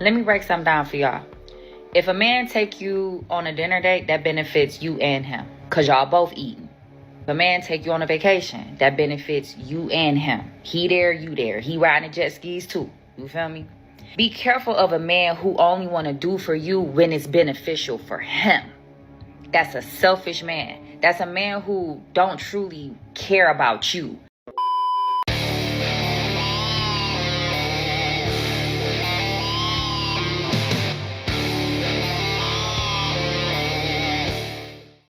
Let me break something down for y'all. If a man take you on a dinner date, that benefits you and him, because y'all both eating. If a man take you on a vacation, that benefits you and him. He there, you there. He riding the jet skis too. You feel me? Be careful of a man who only want to do for you when it's beneficial for him. That's a selfish man. That's a man who don't truly care about you.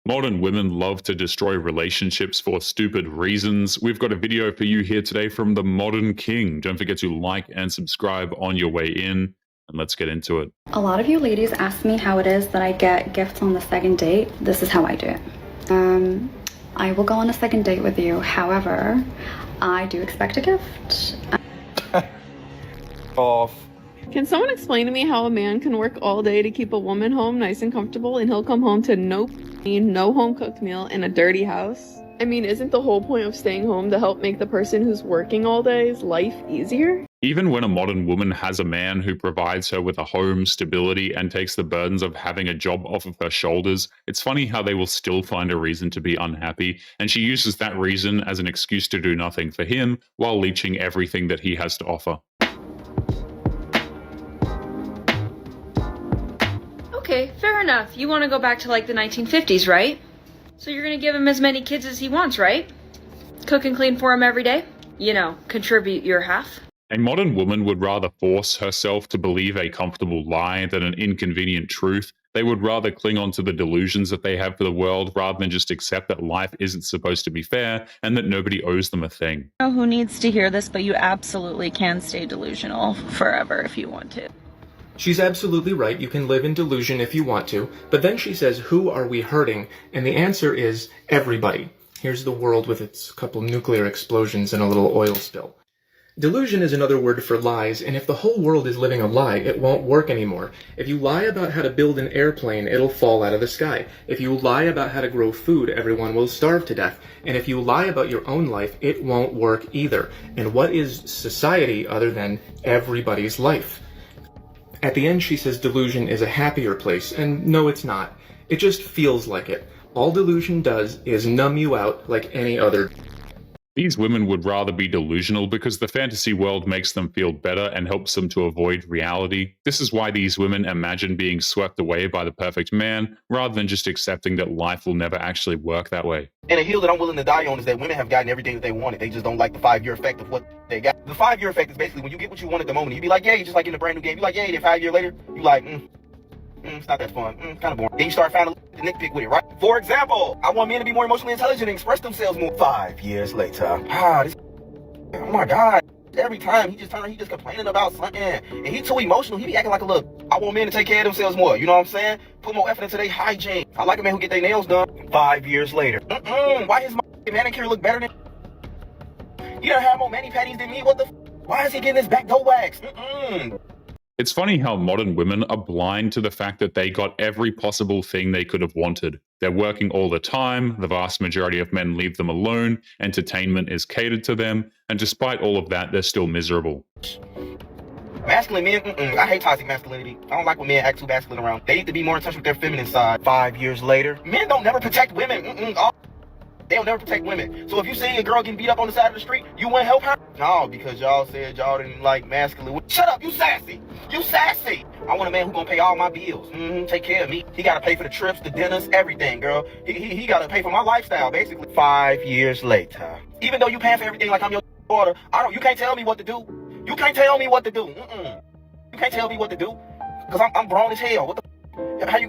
Modern women love to destroy relationships for stupid reasons. We've got a video for you here today from the Modern King. Don't forget to like and subscribe on your way in, and let's get into it. A lot of you ladies ask me how it is that I get gifts on the second date. This is how I do it. I will go on a second date with you. However, I do expect a gift. Off. Can someone explain to me how a man can work all day to keep a woman home nice and comfortable and he'll come home to no home cooked meal in a dirty house? I mean, isn't the whole point of staying home to help make the person who's working all day's life easier? Even when a modern woman has a man who provides her with a home, stability, and takes the burdens of having a job off of her shoulders, it's funny how they will still find a reason to be unhappy, and she uses that reason as an excuse to do nothing for him while leeching everything that he has to offer. Okay, fair enough. You want to go back to like the 1950s, right? So you're going to give him as many kids as he wants, right? Cook and clean for him every day? You know, contribute your half? A modern woman would rather force herself to believe a comfortable lie than an inconvenient truth. They would rather cling on to the delusions that they have for the world rather than just accept that life isn't supposed to be fair and that nobody owes them a thing. I don't know who needs to hear this, but you absolutely can stay delusional forever if you want to. She's absolutely right, you can live in delusion if you want to, but then she says, who are we hurting? And the answer is everybody. Here's the world with its couple nuclear explosions and a little oil spill. Delusion is another word for lies, and if the whole world is living a lie, it won't work anymore. If you lie about how to build an airplane, it'll fall out of the sky. If you lie about how to grow food, everyone will starve to death. And if you lie about your own life, it won't work either. And what is society other than everybody's life? At the end, she says delusion is a happier place, and no, it's not. It just feels like it. All delusion does is numb you out like any other. These women would rather be delusional because the fantasy world makes them feel better and helps them to avoid reality. This is why these women imagine being swept away by the perfect man, rather than just accepting that life will never actually work that way. And a hill that I'm willing to die on is that women have gotten everything that they wanted. They just don't like the 5-year effect of what they got. The 5-year effect is basically when you get what you want at the moment. You be like, yay, just like in the brand new game. You like, yay, then 5 years later, you like, it's not that fun. Kind of boring. Then you start finding the nitpick with it, right? For example, I want men to be more emotionally intelligent and express themselves more. 5 years later, oh my God. Every time he just complaining about something, and he too emotional. He be acting like a little. I want men to take care of themselves more. You know what I'm saying? Put more effort into their hygiene. I like a man who get their nails done. 5 years later, why his manicure look better than? You don't have more mani-pedis than me. What the? Why is he getting his back door waxed? It's funny how modern women are blind to the fact that they got every possible thing they could have wanted. They're working all the time, the vast majority of men leave them alone, entertainment is catered to them, and despite all of that, they're still miserable. Masculine men, I hate toxic masculinity. I don't like when men act too masculine around. They need to be more in touch with their feminine side. 5 years later, men don't never protect women. They'll never protect women. So if you see a girl getting beat up on the side of the street, you wouldn't help her? No, because y'all said y'all didn't like masculine. Shut up, you sassy. You sassy. I want a man who gonna pay all my bills. Take care of me. He gotta pay for the trips, the dinners, everything, girl. He gotta pay for my lifestyle, basically. 5 years later. Even though you paying for everything like I'm your daughter, you can't tell me what to do. You can't tell me what to do. You can't tell me what to do. Because I'm grown as hell. What the how you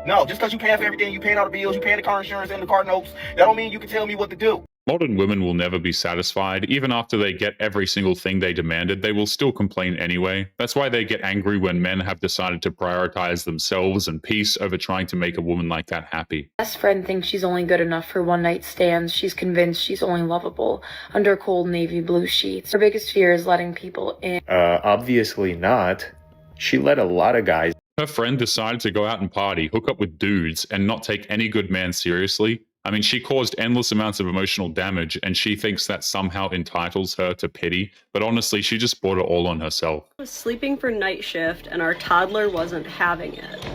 no, just because you paying for everything, you paying all the bills, you paying the car insurance and the car notes, that don't mean you can tell me what to do. Modern women will never be satisfied. Even after they get every single thing they demanded, they will still complain anyway. That's why they get angry when men have decided to prioritize themselves and peace over trying to make a woman like that happy. Best friend thinks she's only good enough for one-night stands. She's convinced she's only lovable under cold navy blue sheets. Her biggest fear is letting people in. Obviously not. She let a lot of guys. Her friend decided to go out and party, hook up with dudes, and not take any good man seriously. I mean, she caused endless amounts of emotional damage, and she thinks that somehow entitles her to pity, but honestly, she just brought it all on herself. I was sleeping for night shift, and our toddler wasn't having it.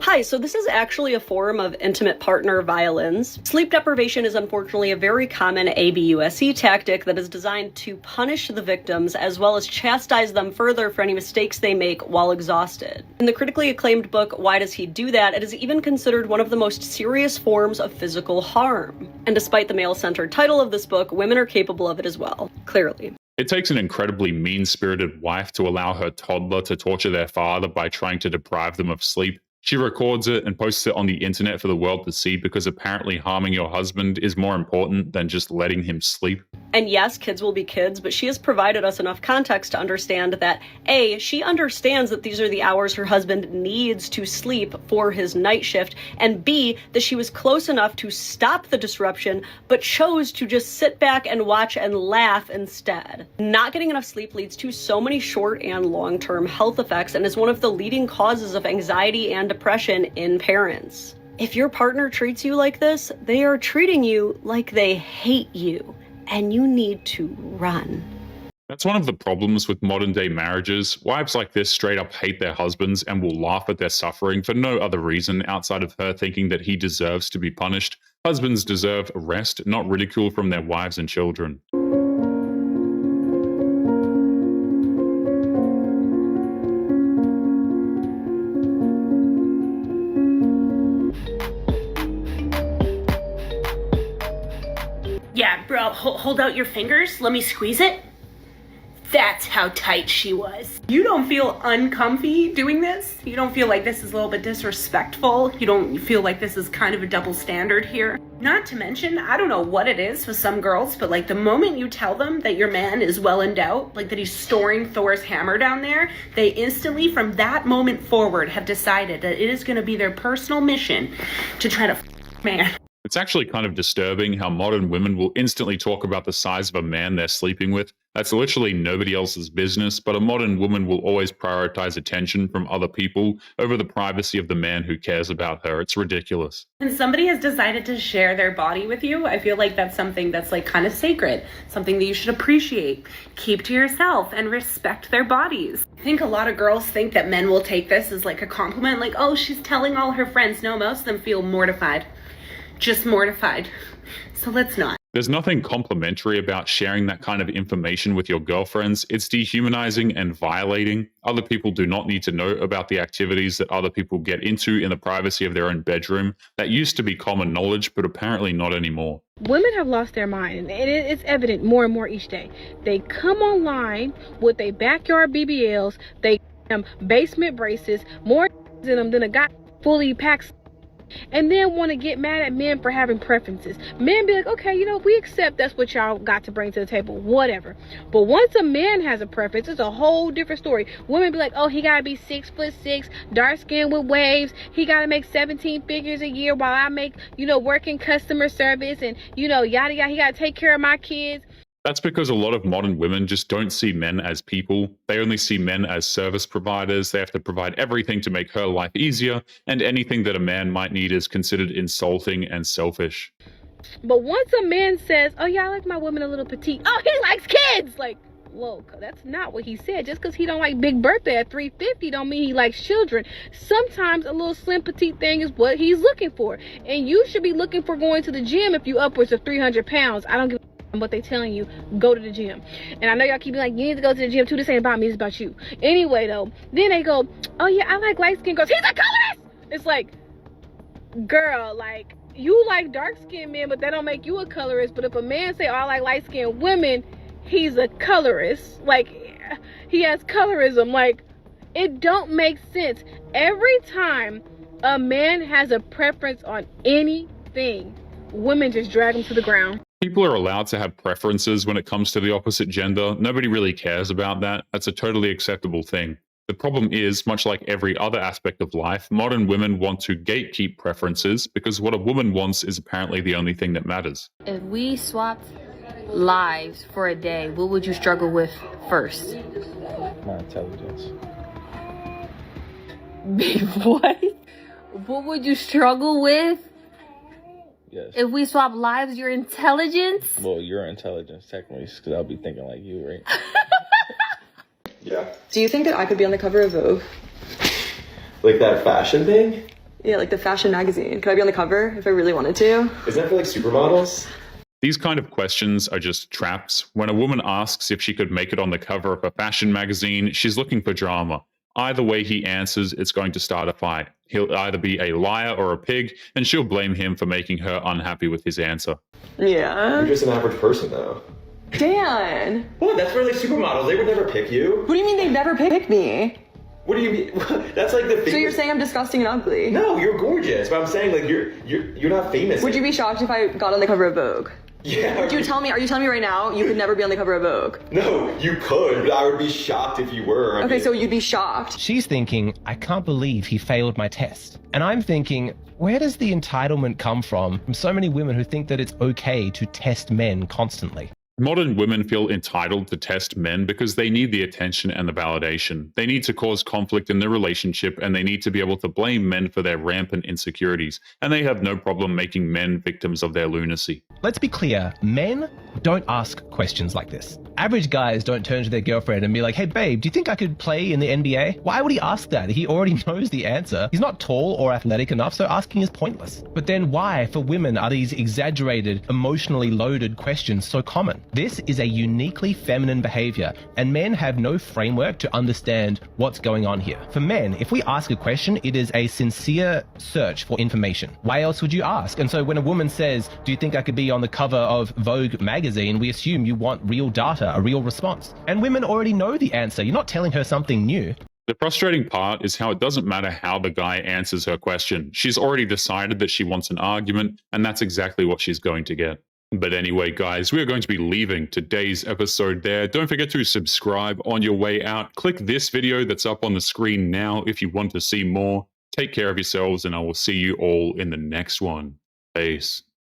Hi, so this is actually a form of intimate partner violence. Sleep deprivation is unfortunately a very common ABUSE tactic that is designed to punish the victims as well as chastise them further for any mistakes they make while exhausted. In the critically acclaimed book, Why Does He Do That?, it is even considered one of the most serious forms of physical harm. And despite the male-centered title of this book, women are capable of it as well, clearly. It takes an incredibly mean-spirited wife to allow her toddler to torture their father by trying to deprive them of sleep. She records it and posts it on the internet for the world to see because apparently harming your husband is more important than just letting him sleep. And yes, kids will be kids, but she has provided us enough context to understand that A, she understands that these are the hours her husband needs to sleep for his night shift, and B, that she was close enough to stop the disruption, but chose to just sit back and watch and laugh instead. Not getting enough sleep leads to so many short and long-term health effects and is one of the leading causes of anxiety and depression in parents. If your partner treats you like this, they are treating you like they hate you. And you need to run. That's one of the problems with modern day marriages. Wives like this straight up hate their husbands and will laugh at their suffering for no other reason outside of her thinking that he deserves to be punished. Husbands deserve rest, not ridicule from their wives and children. Yeah, bro, hold out your fingers. Let me squeeze it. That's how tight she was. You don't feel uncomfy doing this? You don't feel like this is a little bit disrespectful? You don't feel like this is kind of a double standard here? Not to mention, I don't know what it is with some girls, but like the moment you tell them that your man is well endowed, like that he's storing Thor's hammer down there, they instantly from that moment forward have decided that it is going to be their personal mission to try to man. It's actually kind of disturbing how modern women will instantly talk about the size of a man they're sleeping with. That's literally nobody else's business, but a modern woman will always prioritize attention from other people over the privacy of the man who cares about her. It's ridiculous. When somebody has decided to share their body with you, I feel like that's something that's like kind of sacred, something that you should appreciate, keep to yourself, and respect their bodies. I think a lot of girls think that men will take this as like a compliment, like, oh, she's telling all her friends. No, most of them feel mortified. Just mortified. So let's not. There's nothing complimentary about sharing that kind of information with your girlfriends. It's dehumanizing and violating. Other people do not need to know about the activities that other people get into in the privacy of their own bedroom. That used to be common knowledge, but apparently not anymore. Women have lost their mind, and it's evident more and more each day. They come online with their backyard BBLs, they basement braces, more in them than a guy fully packed, and then want to get mad at men for having preferences. Men be like, okay, you know, we accept that's what y'all got to bring to the table, whatever. But once a man has a preference, it's a whole different story. Women be like, oh, he gotta be 6'6", dark skin with waves, he gotta make 17 figures a year while I make, you know, work in customer service and, you know, yada yada, he gotta take care of my kids. That's because a lot of modern women just don't see men as people. They only see men as service providers. They have to provide everything to make her life easier, and anything that a man might need is considered insulting and selfish. But once a man says, oh yeah, I like my women a little petite, oh, he likes kids, like, whoa, that's not what he said. Just because he don't like Big Bertha at 350 don't mean he likes children. Sometimes a little slim petite thing is what he's looking for, and you should be looking for going to the gym if you upwards of 300 pounds. I don't give what they telling you, go to the gym. And I know y'all keep like, you need to go to the gym too. This ain't about me, it's about you. Anyway though, then they go, oh yeah, I like light skinned girls. He's a colorist. It's like, girl, like, you like dark skinned men, but that don't make you a colorist. But if a man say, oh, I like light skinned women, he's a colorist. Like, he has colorism. Like, it don't make sense. Every time a man has a preference on anything, women just drag him to the ground. People are allowed to have preferences when it comes to the opposite gender. Nobody really cares about that. That's a totally acceptable thing. The problem is, much like every other aspect of life, modern women want to gatekeep preferences because what a woman wants is apparently the only thing that matters. If we swapped lives for a day, what would you struggle with first? My intelligence. What? What would you struggle with Yes. If we swap lives, your intelligence? Well, your intelligence, technically, because I'll be thinking like you, right? Yeah. Do you think that I could be on the cover of Vogue? Like that fashion thing? Yeah, like the fashion magazine. Could I be on the cover if I really wanted to? Isn't that for like supermodels? These kind of questions are just traps. When a woman asks if she could make it on the cover of a fashion magazine, she's looking for drama. Either way he answers, it's going to start a fight. He'll either be a liar or a pig, and she'll blame him for making her unhappy with his answer. Yeah. You're just an average person, though. Dan! What? That's for like supermodels. They would never pick you. What do you mean they'd never pick me? What do you mean? That's like the thing. So you're saying I'm disgusting and ugly? No, you're gorgeous. But I'm saying like you're not famous. Would you be shocked if I got on the cover of Vogue? Yeah. Would you tell me? Are you telling me right now you could never be on the cover of Vogue? No, you could, but I would be shocked if you were. Okay, so you'd be shocked. She's thinking, I can't believe he failed my test. And I'm thinking, where does the entitlement come from so many women who think that it's okay to test men constantly? Modern women feel entitled to test men because they need the attention and the validation. They need to cause conflict in their relationship, and they need to be able to blame men for their rampant insecurities. And they have no problem making men victims of their lunacy. Let's be clear, men don't ask questions like this. Average guys don't turn to their girlfriend and be like, hey babe, do you think I could play in the NBA? Why would he ask that? He already knows the answer. He's not tall or athletic enough, so asking is pointless. But then why, for women, are these exaggerated, emotionally loaded questions so common? This is a uniquely feminine behavior, and men have no framework to understand what's going on here. For men, if we ask a question, it is a sincere search for information. Why else would you ask? And so when a woman says, do you think I could be on the cover of Vogue magazine, we assume you want real data, a real response. And women already know the answer. You're not telling her something new. The frustrating part is how it doesn't matter how the guy answers her question. She's already decided that she wants an argument, and that's exactly what she's going to get. But anyway, guys, we're going to be leaving today's episode there. Don't forget to subscribe on your way out. Click this video that's up on the screen now if you want to see more. Take care of yourselves, and I will see you all in the next one. Peace.